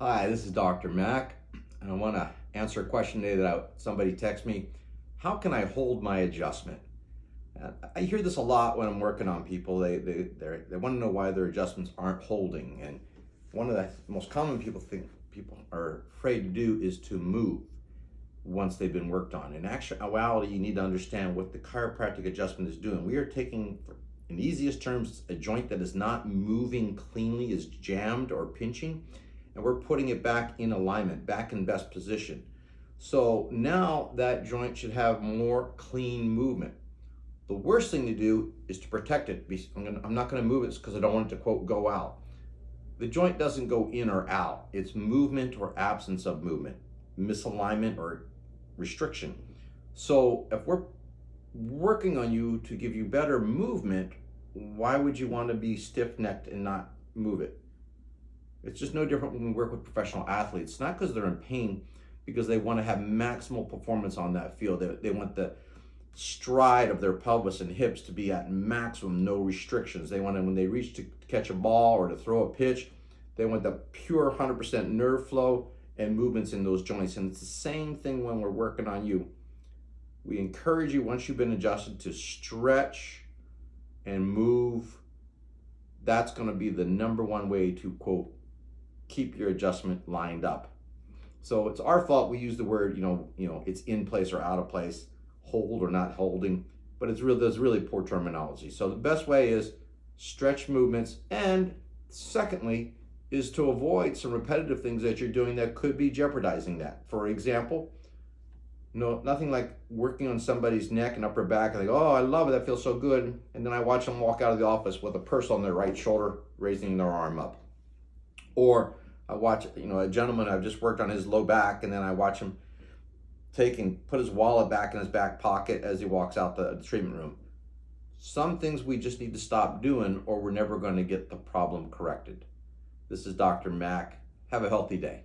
Hi, this is Dr. Mack, and I want to answer a question today that somebody texted me. How can I hold my adjustment? I hear this a lot when I'm working on people. They want to know why their adjustments aren't holding. And one of the most common people are afraid to do is to move once they've been worked on. In actuality, you need to understand what the chiropractic adjustment is doing. We are taking, in easiest terms, a joint that is not moving cleanly, is jammed or pinching, and we're putting it back in alignment, back in best position. So now that joint should have more clean movement. The worst thing to do is to protect it. I'm not going to move it because I don't want it to, quote, go out. The joint doesn't go in or out. It's movement or absence of movement, misalignment or restriction. So if we're working on you to give you better movement, why would you want to be stiff-necked and not move it? It's just no different when we work with professional athletes. Not because they're in pain, because they want to have maximal performance on that field. They want the stride of their pelvis and hips to be at maximum, no restrictions. They want to, when they reach to catch a ball or to throw a pitch, they want the pure 100% nerve flow and movements in those joints. And it's the same thing when we're working on you. We encourage you, once you've been adjusted, to stretch and move. That's going to be the number one way to, quote, keep your adjustment lined up. So it's our fault we use the word, it's in place or out of place, hold or not holding, but there's really poor terminology. So the best way is stretch movements, and secondly is to avoid some repetitive things that you're doing that could be jeopardizing that. For example, nothing like working on somebody's neck and upper back and they go, oh, I love it, that feels so good, and then I watch them walk out of the office with a purse on their right shoulder, raising their arm up. Or I watch, a gentleman, I've just worked on his low back, and then I watch him put his wallet back in his back pocket as he walks out the treatment room. Some things we just need to stop doing, or we're never going to get the problem corrected. This is Dr. Mack. Have a healthy day.